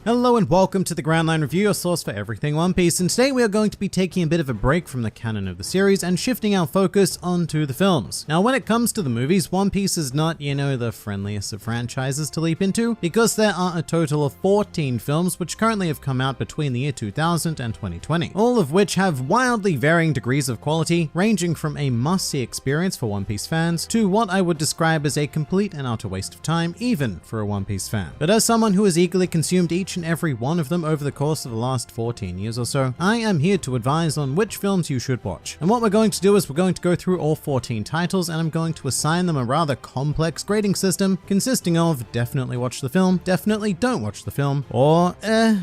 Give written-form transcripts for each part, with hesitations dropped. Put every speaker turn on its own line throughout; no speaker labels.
Hello and welcome to the Grand Line Review, your source for everything One Piece, and today we are going to be taking a bit of a break from the canon of the series and shifting our focus onto the films. Now when it comes to the movies, One Piece is not, the friendliest of franchises to leap into, because there are a total of 14 films which currently have come out between the year 2000 and 2020, all of which have wildly varying degrees of quality, ranging from a must-see experience for One Piece fans to what I would describe as a complete and utter waste of time, even for a One Piece fan. But as someone who has eagerly consumed each and every one of them over the course of the last 14 years or so, I am here to advise on which films you should watch. And what we're going to do is we're going to go through all 14 titles, and I'm going to assign them a rather complex grading system consisting of definitely watch the film, definitely don't watch the film, or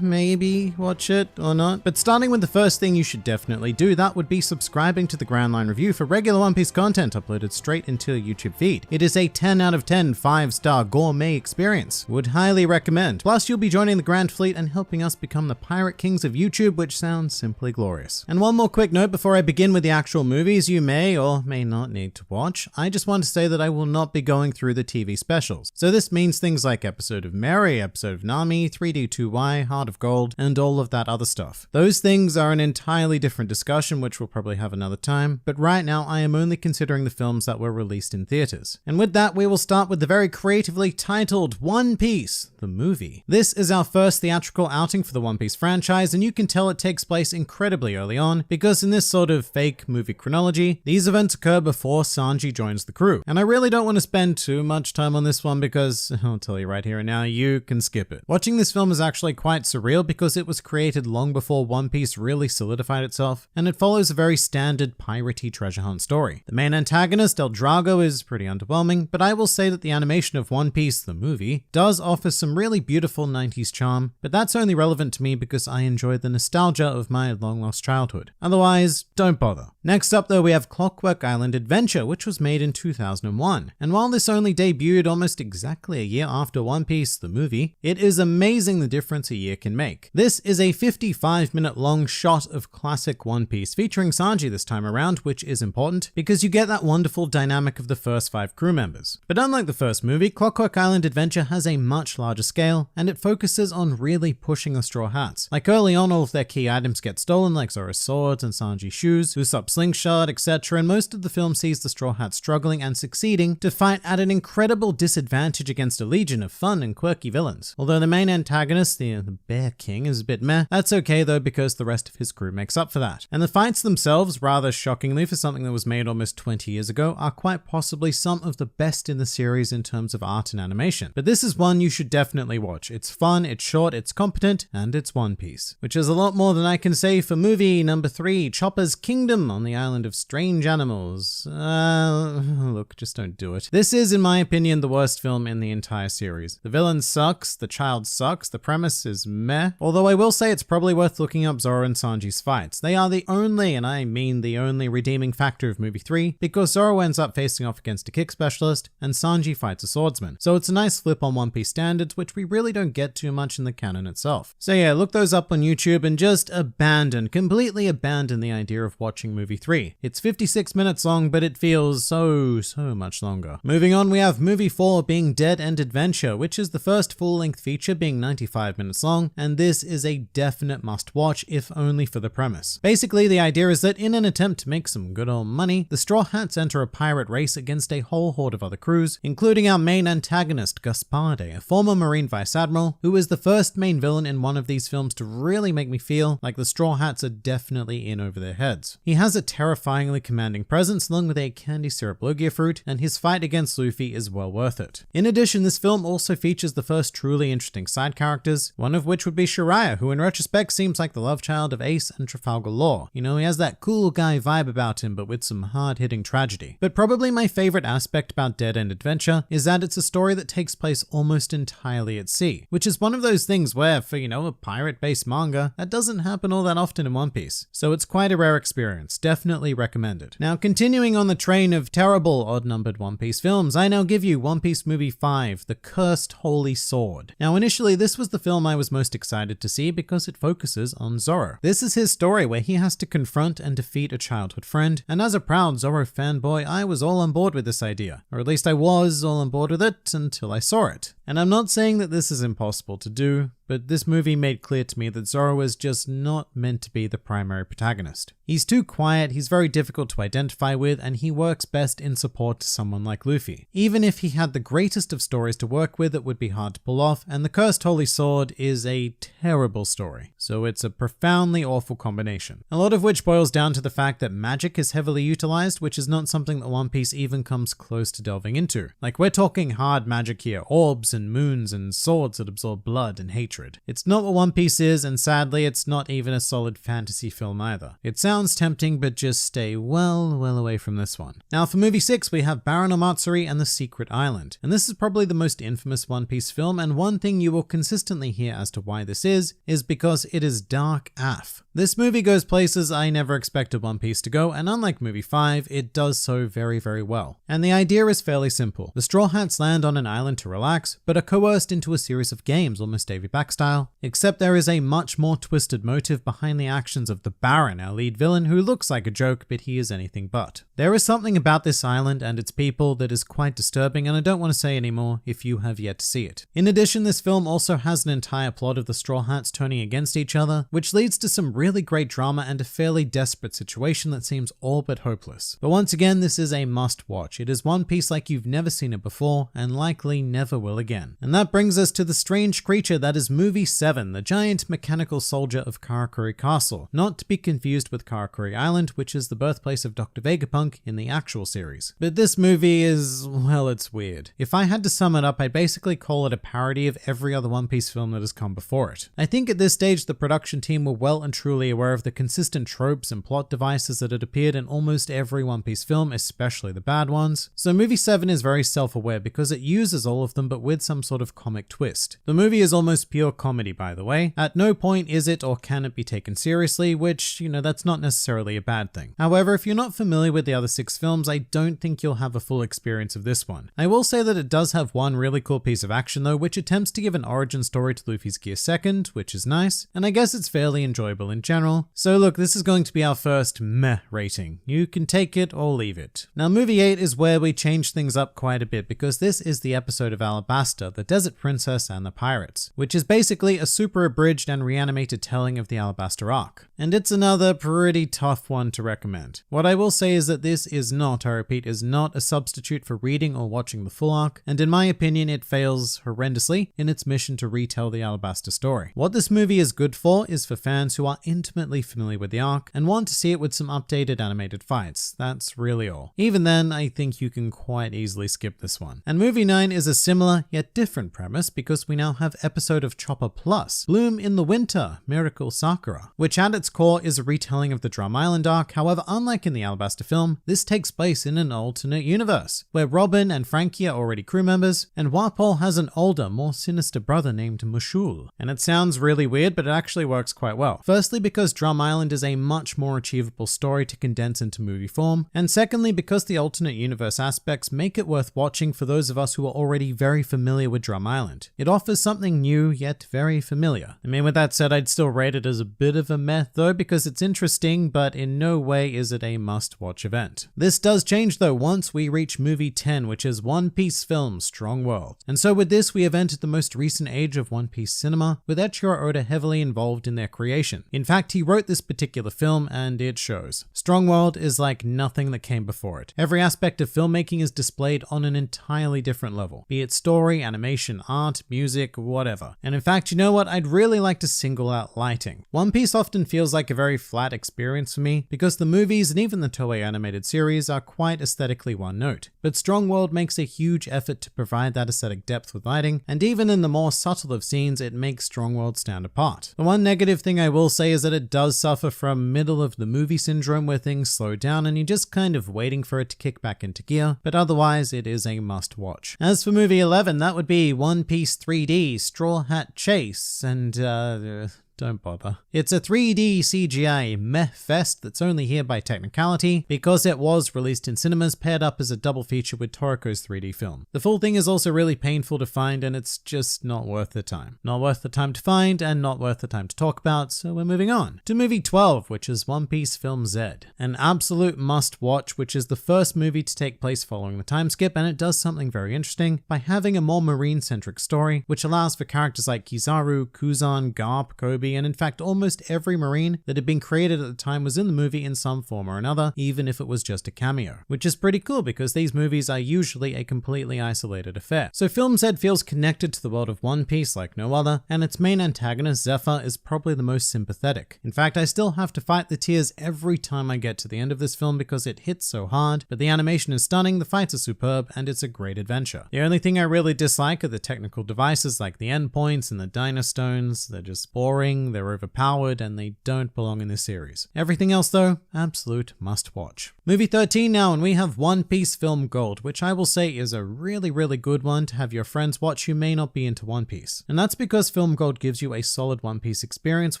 maybe watch it or not. But starting with the first thing you should definitely do, that would be subscribing to the Grand Line Review for regular One Piece content uploaded straight into your YouTube feed. It is a 10 out of 10 5-star gourmet experience. Would highly recommend. Plus you'll be joining the Grand Fleet and helping us become the pirate kings of YouTube, which sounds simply glorious. And one more quick note before I begin with the actual movies you may or may not need to watch. I just want to say that I will not be going through the TV specials. So this means things like episode of Mary, episode of Nami, 3D2Y, Heart of Gold, and all of that other stuff. Those things are an entirely different discussion, which we'll probably have another time, but right now I am only considering the films that were released in theaters. And with that, we will start with the very creatively titled One Piece, the movie. This is our first theatrical outing for the One Piece franchise, and you can tell it takes place incredibly early on, because in this sort of fake movie chronology, these events occur before Sanji joins the crew. And I really don't want to spend too much time on this one because, I'll tell you right here and now, you can skip it. Watching this film is actually quite surreal because it was created long before One Piece really solidified itself, and it follows a very standard piratey treasure hunt story. The main antagonist, El Drago, is pretty underwhelming, but I will say that the animation of One Piece, the movie, does offer some really beautiful 90s charm, but that's only relevant to me because I enjoy the nostalgia of my long-lost childhood. Otherwise, don't bother. Next up though, we have Clockwork Island Adventure, which was made in 2001. And while this only debuted almost exactly a year after One Piece, the movie, it is amazing the difference a year can make. This is a 55-minute long shot of classic One Piece featuring Sanji this time around, which is important because you get that wonderful dynamic of the first 5 crew members. But unlike the first movie, Clockwork Island Adventure has a much larger scale, and it focuses on really pushing the Straw Hats. Like early on, all of their key items get stolen, like Zoro's swords and Sanji's shoes, Usopp's slingshot, etc., and most of the film sees the Straw Hats struggling and succeeding to fight at an incredible disadvantage against a legion of fun and quirky villains. Although the main antagonist, the Bear King, is a bit meh, that's okay though because the rest of his crew makes up for that. And the fights themselves, rather shockingly for something that was made almost 20 years ago, are quite possibly some of the best in the series in terms of art and animation. But this is one you should definitely watch. It's fun, it's short, it's competent, and it's One Piece. Which is a lot more than I can say for movie number 3, Chopper's Kingdom on the Island of Strange Animals. Look, just don't do it. This is, in my opinion, the worst film in the entire series. The villain sucks, the child sucks, the premise is meh, although I will say it's probably worth looking up Zoro and Sanji's fights. They are the only, and I mean the only, redeeming factor of movie 3, because Zoro ends up facing off against a kick specialist, and Sanji fights a swordsman. So it's a nice flip on One Piece standards, which we really don't get too much in the canon itself. So yeah, look those up on YouTube and just completely abandon the idea of watching movie 3. It's 56 minutes long, but it feels so much longer. Moving on, we have movie 4 being Dead End Adventure, which is the first full-length feature being 95 minutes long, and this is a definite must-watch if only for the premise. Basically, the idea is that in an attempt to make some good old money, the Straw Hats enter a pirate race against a whole horde of other crews, including our main antagonist, Gasparde, a former Marine Vice Admiral, who is the first main villain in one of these films to really make me feel like the Straw Hats are definitely in over their heads. He has a terrifyingly commanding presence along with a candy syrup Logia fruit, and his fight against Luffy is well worth it. In addition, this film also features the first truly interesting side characters, one of which would be Shiraya, who in retrospect seems like the love child of Ace and Trafalgar Law. He has that cool guy vibe about him, but with some hard-hitting tragedy. But probably my favorite aspect about Dead End Adventure is that it's a story that takes place almost entirely at sea, which is one of those things where, for a pirate-based manga, that doesn't happen all that often in One Piece. So it's quite a rare experience, definitely recommended. Now continuing on the train of terrible odd-numbered One Piece films, I now give you One Piece Movie 5, The Cursed Holy Sword. Now initially this was the film I was most excited to see because it focuses on Zoro. This is his story where he has to confront and defeat a childhood friend, and as a proud Zoro fanboy, I was all on board with this idea. Or at least I was all on board with it until I saw it. And I'm not saying that this is impossible to do, but this movie made clear to me that Zoro is just not meant to be the primary protagonist. He's too quiet, he's very difficult to identify with, and he works best in support to someone like Luffy. Even if he had the greatest of stories to work with, it would be hard to pull off, and the Cursed Holy Sword is a terrible story. So it's a profoundly awful combination. A lot of which boils down to the fact that magic is heavily utilized, which is not something that One Piece even comes close to delving into. Like, we're talking hard magic here, orbs and moons and swords that absorb blood and hatred. It's not what One Piece is, and sadly, it's not even a solid fantasy film either. It sounds tempting, but just stay well away from this one. Now for movie 6, we have Baron Omatsuri and the Secret Island. And this is probably the most infamous One Piece film, and one thing you will consistently hear as to why this is because it is dark AF. This movie goes places I never expected One Piece to go, and unlike movie 5, it does so very well. And the idea is fairly simple. The Straw Hats land on an island to relax, but are coerced into a series of games, almost Davy Back style, except there is a much more twisted motive behind the actions of the Baron, our lead villain, who looks like a joke, but he is anything but. There is something about this island and its people that is quite disturbing, and I don't want to say any more if you have yet to see it. In addition, this film also has an entire plot of the Straw Hats turning against each other, which leads to some really great drama and a fairly desperate situation that seems all but hopeless. But once again, this is a must watch. It is One Piece like you've never seen it before, and likely never will again. And that brings us to the strange creature that is movie 7, the giant mechanical soldier of Karakuri Castle, not to be confused with Karakuri Island, which is the birthplace of Dr. Vegapunk in the actual series. But this movie is, well, it's weird. If I had to sum it up, I'd basically call it a parody of every other One Piece film that has come before it. I think at this stage the production team were well and truly aware of the consistent tropes and plot devices that had appeared in almost every One Piece film, especially the bad ones. So movie 7 is very self-aware because it uses all of them but with some sort of comic twist. The movie is almost pure comedy, by the way. At no point is it or can it be taken seriously, which, that's not necessarily a bad thing. However, if you're not familiar with the other 6 films, I don't think you'll have a full experience of this one. I will say that it does have one really cool piece of action though, which attempts to give an origin story to Luffy's Gear 2nd, which is nice, and I guess it's fairly enjoyable in general. So look, this is going to be our first meh rating. You can take it or leave it. Now movie 8 is where we change things up quite a bit because this is the episode of Alabasta, the Desert Princess and the Pirates, which is basically a super abridged and reanimated telling of the Alabasta arc. And it's another pretty tough one to recommend. What I will say is that this is not, I repeat, is not a substitute for reading or watching the full arc, and in my opinion it fails horrendously in its mission to retell the Alabasta story. What this movie is good for is for fans who are intimately familiar with the arc and want to see it with some updated animated fights. That's really all. Even then, I think you can quite easily skip this one. And movie 9 is a similar yet different premise because we now have episode of Chopper Plus, Bloom in the Winter, Miracle Sakura, which at its core is a retelling of the Drum Island arc. However, unlike in the Alabasta film, this takes place in an alternate universe, where Robin and Frankie are already crew members, and Walpole has an older, more sinister brother named Mushul. And it sounds really weird, but it actually works quite well. Firstly, because Drum Island is a much more achievable story to condense into movie form, and secondly, because the alternate universe aspects make it worth watching for those of us who are already very familiar with Drum Island. It offers something new, yet very familiar. I mean, with that said, I'd still rate it as a bit of a meh though, because it's interesting, but in no way is it a must-watch event. This does change though once we reach movie 10, which is One Piece Films Strong World. And so with this, we have entered the most recent age of One Piece cinema, with Eiichiro Oda heavily involved in their creation. In fact, he wrote this particular film, and it shows. Strong World is like nothing that came before it. Every aspect of filmmaking is displayed on an entirely different level, be it story, animation, art, music, whatever. And in fact, you know what? I'd really like to single out lighting. One Piece often feels like a very flat experience for me because the movies and even the Toei animated series are quite aesthetically one note. But Strong World makes a huge effort to provide that aesthetic depth with lighting, and even in the more subtle of scenes, it makes Strong World stand apart. The one negative thing I will say is that it does suffer from middle of the movie syndrome where things slow down and you're just kind of waiting for it to kick back into gear, but otherwise it is a must watch. As for movie 11, that would be One Piece 3D, Straw Hat Chase, and don't bother. It's a 3D CGI meh fest that's only here by technicality because it was released in cinemas paired up as a double feature with Toriko's 3D film. The full thing is also really painful to find and it's just not worth the time. Not worth the time to find and not worth the time to talk about, so we're moving on to movie 12, which is One Piece Film Z. An absolute must watch, which is the first movie to take place following the time skip, and it does something very interesting by having a more marine-centric story, which allows for characters like Kizaru, Kuzan, Garp, Kobe, and in fact almost every marine that had been created at the time was in the movie in some form or another, even if it was just a cameo. Which is pretty cool because these movies are usually a completely isolated affair. So Film Z feels connected to the world of One Piece like no other, and its main antagonist, Zephyr, is probably the most sympathetic. In fact, I still have to fight the tears every time I get to the end of this film because it hits so hard, but the animation is stunning, the fights are superb, and it's a great adventure. The only thing I really dislike are the technical devices like the endpoints and the Dynastones. They're just boring, they're overpowered, and they don't belong in this series. Everything else though, absolute must watch. Movie 13 now, and we have One Piece Film Gold, which I will say is a really good one to have your friends watch who may not be into One Piece. And that's because Film Gold gives you a solid One Piece experience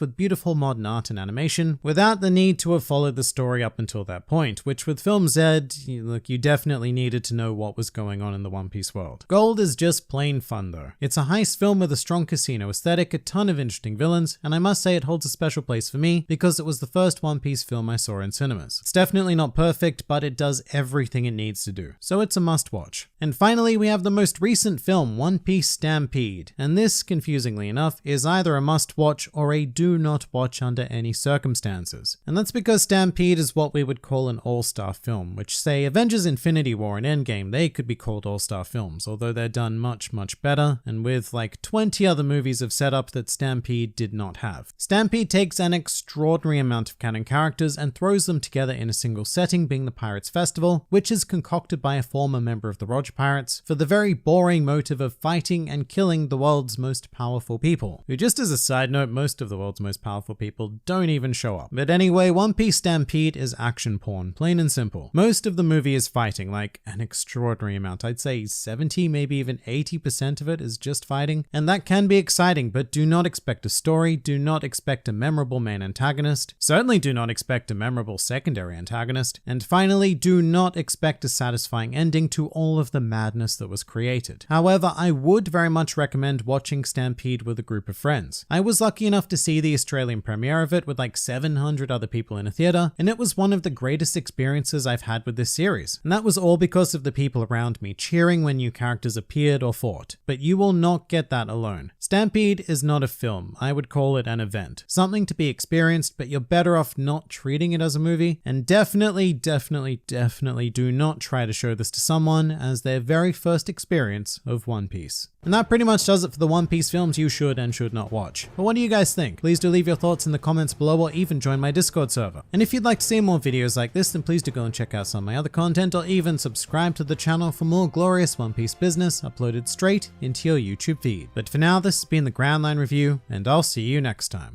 with beautiful modern art and animation without the need to have followed the story up until that point, which with Film Z, you definitely needed to know what was going on in the One Piece world. Gold is just plain fun though. It's a heist film with a strong casino aesthetic, a ton of interesting villains, and I must say it holds a special place for me because it was the first One Piece film I saw in cinemas. It's definitely not perfect, but it does everything it needs to do, so it's a must watch. And finally, we have the most recent film, One Piece Stampede, and this, confusingly enough, is either a must watch or a do not watch under any circumstances. And that's because Stampede is what we would call an all-star film, which say Avengers Infinity War and Endgame, they could be called all-star films, although they're done much better, and with like 20 other movies of setup that Stampede did not have. Stampede takes an extraordinary amount of canon characters and throws them together in a single setting, being the Pirates Festival, which is concocted by a former member of the Roger Pirates for the very boring motive of fighting and killing the world's most powerful people, who, just as a side note, most of the world's most powerful people don't even show up. But anyway, One Piece Stampede is action porn, plain and simple. Most of the movie is fighting, like an extraordinary amount. I'd say 70, maybe even 80% of it is just fighting, and that can be exciting, but do not expect a story, do not expect a memorable main antagonist, certainly do not expect a memorable secondary antagonist, and finally, do not expect a satisfying ending to all of the madness that was created. However, I would very much recommend watching Stampede with a group of friends. I was lucky enough to see the Australian premiere of it with like 700 other people in a theater, and it was one of the greatest experiences I've had with this series. And that was all because of the people around me cheering when new characters appeared or fought. But you will not get that alone. Stampede is not a film, I would call it an event. Something to be experienced, but you're better off not treating it as a movie, and definitely do not try to show this to someone as their very first experience of One Piece. And that pretty much does it for the One Piece films you should and should not watch. But what do you guys think? Please do leave your thoughts in the comments below or even join my Discord server. And if you'd like to see more videos like this, then please do go and check out some of my other content or even subscribe to the channel for more glorious One Piece business uploaded straight into your YouTube feed. But for now, this has been the Grand Line Review, and I'll see you next time.